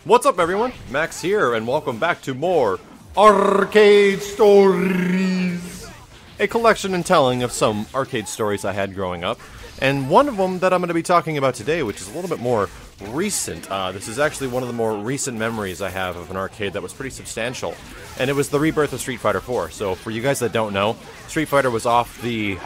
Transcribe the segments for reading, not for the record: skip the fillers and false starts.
What's up, everyone? Max here, and welcome back to more Arcade Stories! A collection and telling of some arcade stories I had growing up, and one of them that I'm going to be talking about today, which is a little bit more recent. This is actually one of the more recent memories I have of an arcade that was pretty substantial, and it was the rebirth of Street Fighter 4. So for you guys that don't know, Street Fighter was off the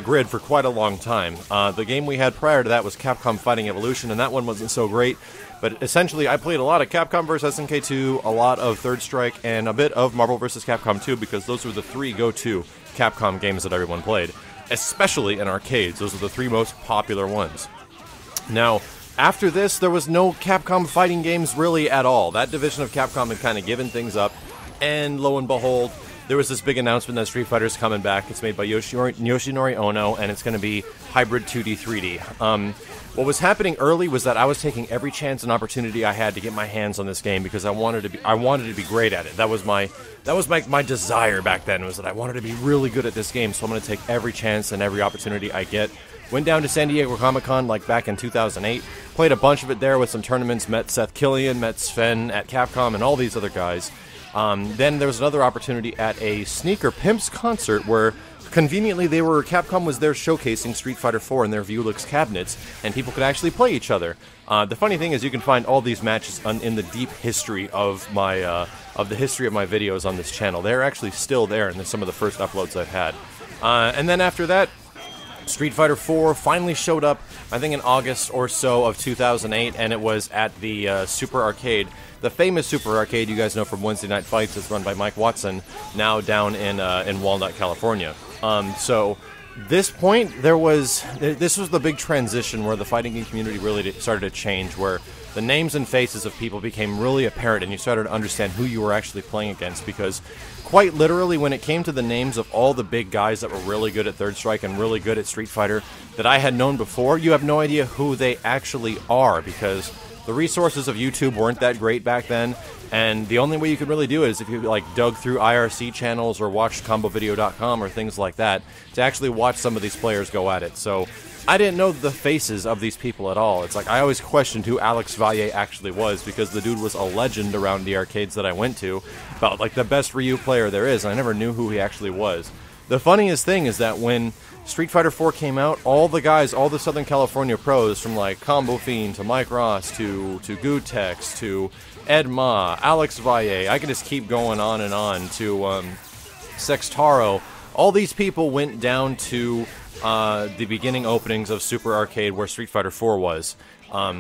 grid for quite a long time. The game we had prior to that was Capcom Fighting Evolution, and that one wasn't so great. But essentially, I played a lot of Capcom vs. SNK 2, a lot of Third Strike, and a bit of Marvel vs. Capcom 2, because those were the three go-to Capcom games that everyone played. Especially in arcades, those were the three most popular ones. Now, after this, there was no Capcom fighting games really at all. That division of Capcom had kind of given things up, and lo and behold, there was this big announcement that Street Fighter's coming back. It's made by Yoshinori Ono, and it's going to be hybrid 2D, 3D. What was happening early was that I was taking every chance and opportunity I had to get my hands on this game because I wanted to be great at it. That was my desire back then, was that I wanted to be really good at this game. So I'm going to take every chance and every opportunity I get. Went down to San Diego Comic-Con like back in 2008. Played a bunch of it there with some tournaments. Met Seth Killian, met Sven at Capcom, and all these other guys. Then there was another opportunity at a Sneaker Pimps concert where conveniently Capcom was there showcasing Street Fighter 4 in their Viewlix cabinets, and people could actually play each other. The funny thing is you can find all these matches in the deep history of my history of my videos on this channel. They're actually still there, and they're some of the first uploads I've had. And then after that, Street Fighter 4 finally showed up, I think in August or so of 2008, and it was at the Super Arcade. The famous Super Arcade you guys know from Wednesday Night Fights is run by Mike Watson, now down in Walnut, California. So this point, this was the big transition where the fighting game community really started to change, where the names and faces of people became really apparent, and you started to understand who you were actually playing against, because quite literally, when it came to the names of all the big guys that were really good at Third Strike and really good at Street Fighter that I had known before, you have no idea who they actually are, because the resources of YouTube weren't that great back then, and the only way you could really do it is if you dug through IRC channels or watched combovideo.com or things like that to actually watch some of these players go at it. So I didn't know the faces of these people at all. It's like I always questioned who Alex Valle actually was, because the dude was a legend around the arcades that I went to, about like the best Ryu player there is, and I never knew who he actually was. The funniest thing is that when Street Fighter 4 came out, all the guys, all the Southern California pros, from like Combo Fiend to Mike Ross to Gutex to Ed Ma, Alex Valle, I can just keep going on and on, to Sextaro, all these people went down to the beginning openings of Super Arcade where Street Fighter 4 was.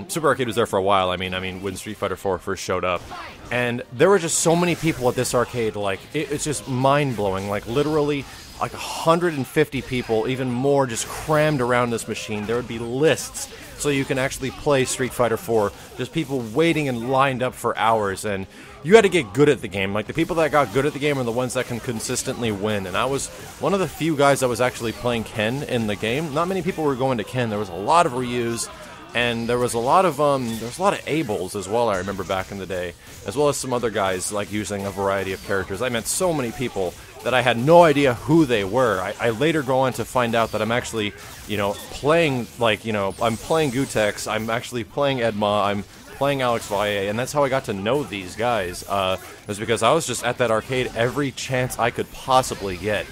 Super Arcade was there for a while, I mean when Street Fighter 4 first showed up. And there were just so many people at this arcade, like, it's just mind-blowing, like literally like 150 people, even more, just crammed around this machine. There would be lists so you can actually play Street Fighter 4. Just people waiting and lined up for hours, and you had to get good at the game. Like, the people that got good at the game are the ones that can consistently win, and I was one of the few guys that was actually playing Ken in the game. Not many people were going to Ken. There was a lot of Ryus, and there was a lot of Abels as well, I remember back in the day, as well as some other guys like using a variety of characters. I met so many people that I had no idea who they were. I later go on to find out that I'm actually, playing, I'm playing Gutex, I'm actually playing Edma, I'm playing Alex Valle, and that's how I got to know these guys. It was because I was just at that arcade every chance I could possibly get,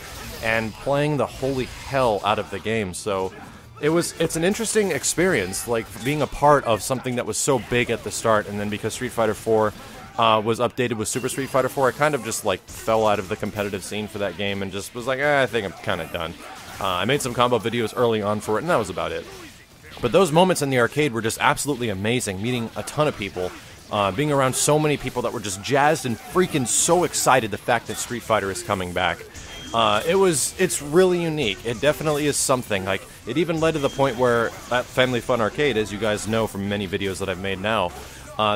and playing the holy hell out of the game. So it's an interesting experience, like being a part of something that was so big at the start, and then because Street Fighter 4 was updated with Super Street Fighter 4, I kind of just fell out of the competitive scene for that game and just was like, I think I'm kind of done. I made some combo videos early on for it, and that was about it. But those moments in the arcade were just absolutely amazing, meeting a ton of people, being around so many people that were just jazzed and freaking so excited the fact that Street Fighter is coming back. It's really unique. It definitely is something. Like, it even led to the point where at Family Fun Arcade, as you guys know from many videos that I've made now,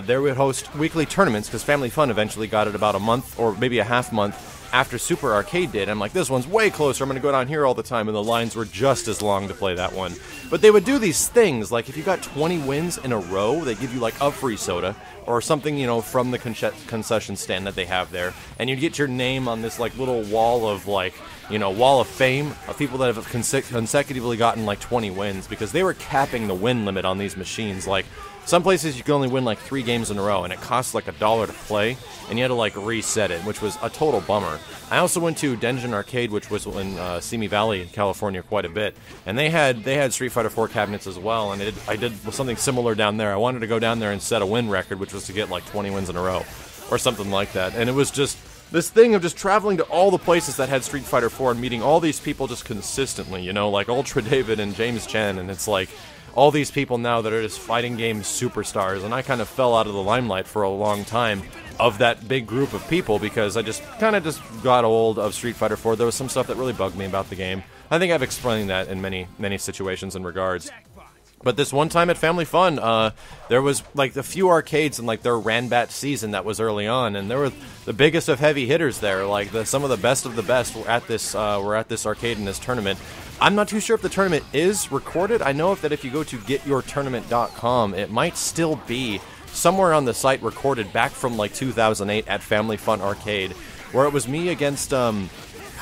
they would host weekly tournaments, because Family Fun eventually got it about a month, or maybe a half month, after Super Arcade did. I'm like, this one's way closer, I'm going to go down here all the time, and the lines were just as long to play that one. But they would do these things, like if you got 20 wins in a row, they give you like a free soda, or something, from the concession stand that they have there, and you'd get your name on this like little wall of wall of fame of people that have consecutively gotten like 20 wins, because they were capping the win limit on these machines. Like, Some places you could only win like 3 games in a row, and it cost like $1 to play, and you had to like reset it, which was a total bummer. I also went to Denjin Arcade, which was in Simi Valley, California, quite a bit, and they had Street Fighter 4 cabinets as well, and I did something similar down there. I wanted to go down there and set a win record, which was to get like 20 wins in a row, or something like that, and it was just this thing of just traveling to all the places that had Street Fighter 4 and meeting all these people just consistently, you know, like Ultra David and James Chen, and it's like all these people now that are just fighting game superstars, and I kind of fell out of the limelight for a long time of that big group of people because I just kind of got old of Street Fighter 4. There was some stuff that really bugged me about the game. I think I've explained that in many situations and regards. But this one time at Family Fun, there was like a few arcades in like their Ranbat season that was early on, and there were the biggest of heavy hitters there. Like some of the best were at this arcade in this tournament. I'm not too sure if the tournament is recorded. I know that if you go to getyourtournament.com, it might still be somewhere on the site recorded back from like 2008 at Family Fun Arcade, where it was me against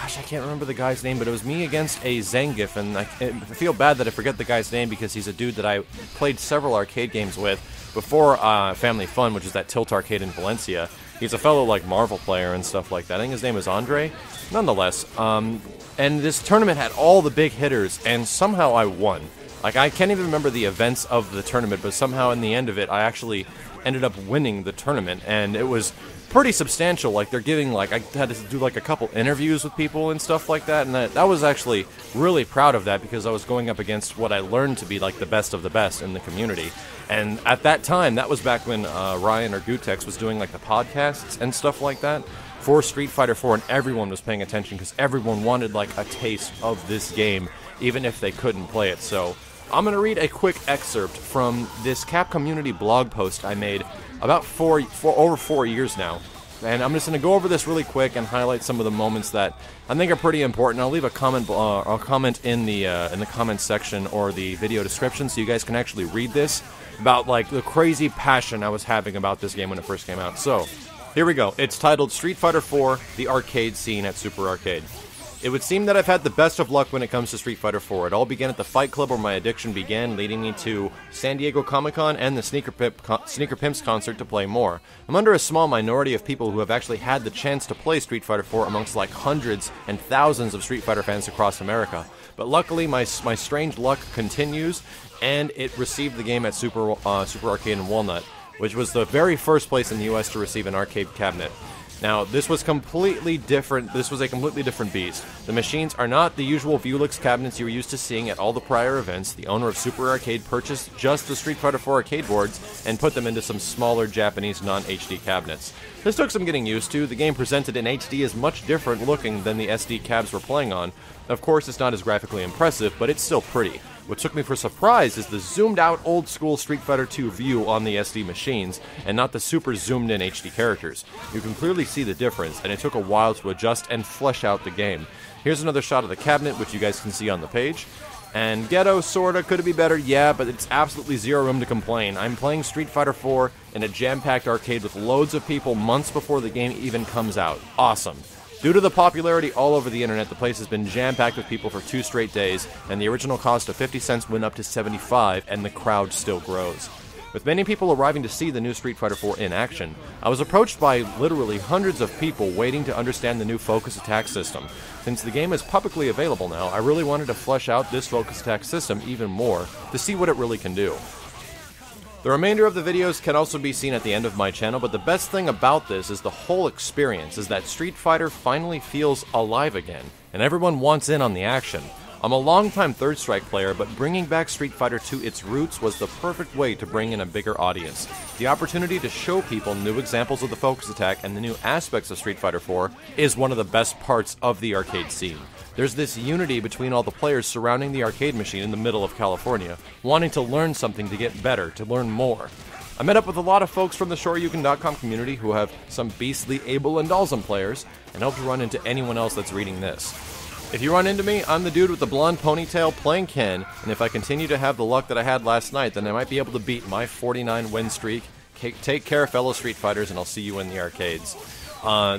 gosh, I can't remember the guy's name, but it was me against a Zangief, and I feel bad that I forget the guy's name because he's a dude that I played several arcade games with before Family Fun, which is that Tilt Arcade in Valencia. He's a fellow like Marvel player and stuff like that. I think his name is Andre. Nonetheless, and this tournament had all the big hitters, and somehow I won. Like, I can't even remember the events of the tournament, but somehow in the end of it, I actually ended up winning the tournament, and it was pretty substantial. Like, they're giving, like, I had to do like a couple interviews with people and stuff like that, and that was actually really proud of that because I was going up against what I learned to be like the best of the best in the community. And at that time, that was back when Ryan or Gutex was doing like the podcasts and stuff like that for Street Fighter 4, and everyone was paying attention because everyone wanted like a taste of this game, even if they couldn't play it. So I'm going to read a quick excerpt from this Cap Community blog post I made about over 4 years now. And I'm just going to go over this really quick and highlight some of the moments that I think are pretty important. I'll leave a comment. I'll comment in the comments section or the video description so you guys can actually read this about like the crazy passion I was having about this game when it first came out. So here we go. It's titled Street Fighter 4: The Arcade Scene at Super Arcade. It would seem that I've had the best of luck when it comes to Street Fighter 4. It all began at the Fight Club where my addiction began, leading me to San Diego Comic-Con and the Sneaker Pimps concert to play more. I'm under a small minority of people who have actually had the chance to play Street Fighter 4 amongst like hundreds and thousands of Street Fighter fans across America. But luckily, my strange luck continues, and it received the game at Super Arcade in Walnut, which was the very first place in the US to receive an arcade cabinet. Now, this was completely different. This was a completely different beast. The machines are not the usual Vulix cabinets you were used to seeing at all the prior events. The owner of Super Arcade purchased just the Street Fighter 4 arcade boards and put them into some smaller Japanese non-HD cabinets. This took some getting used to. The game presented in HD is much different looking than the SD cabs we're playing on. Of course, it's not as graphically impressive, but it's still pretty. What took me for surprise is the zoomed-out old-school Street Fighter 2 view on the SD machines, and not the super zoomed-in HD characters. You can clearly see the difference, and it took a while to adjust and flesh out the game. Here's another shot of the cabinet, which you guys can see on the page. And ghetto, sorta, could it be better? Yeah, but it's absolutely zero room to complain. I'm playing Street Fighter 4 in a jam-packed arcade with loads of people months before the game even comes out. Awesome. Due to the popularity all over the internet, the place has been jam-packed with people for 2 straight days, and the original cost of 50 cents went up to 75, and the crowd still grows. With many people arriving to see the new Street Fighter 4 in action, I was approached by literally hundreds of people waiting to understand the new focus attack system. Since the game is publicly available now, I really wanted to flesh out this focus attack system even more to see what it really can do. The remainder of the videos can also be seen at the end of my channel, but the best thing about this is the whole experience is that Street Fighter finally feels alive again, and everyone wants in on the action. I'm a longtime Third Strike player, but bringing back Street Fighter to its roots was the perfect way to bring in a bigger audience. The opportunity to show people new examples of the focus attack and the new aspects of Street Fighter 4 is one of the best parts of the arcade scene. There's this unity between all the players surrounding the arcade machine in the middle of California, wanting to learn something to get better, to learn more. I met up with a lot of folks from the Shoryuken.com community who have some beastly Abel and Dalsum players, and hope to run into anyone else that's reading this. If you run into me, I'm the dude with the blonde ponytail playing Ken, and if I continue to have the luck that I had last night, then I might be able to beat my 49 win streak. Take care, fellow Street Fighters, and I'll see you in the arcades.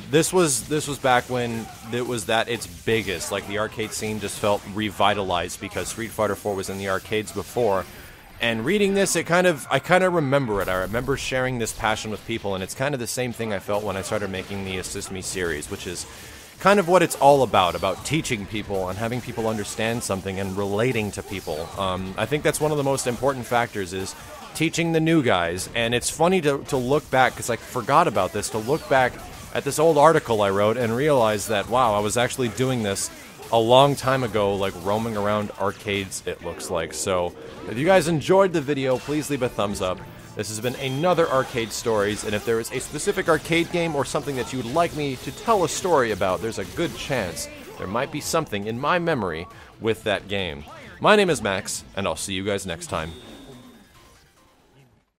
This was back when it was at its biggest. Like, the arcade scene just felt revitalized because Street Fighter 4 was in the arcades before, And reading this, I kind of remember it. I remember sharing this passion with people, and it's kind of the same thing I felt when I started making the Assist Me series, which is kind of what it's all about teaching people and having people understand something and relating to people. I think that's one of the most important factors, is teaching the new guys. And it's funny to look back, because I forgot about this, to look back at this old article I wrote and realize that, wow, I was actually doing this a long time ago, like roaming around arcades, it looks like. So if you guys enjoyed the video, please leave a thumbs up. This has been another Arcade Stories, and if there is a specific arcade game or something that you would like me to tell a story about, there's a good chance there might be something in my memory with that game. My name is Max, and I'll see you guys next time.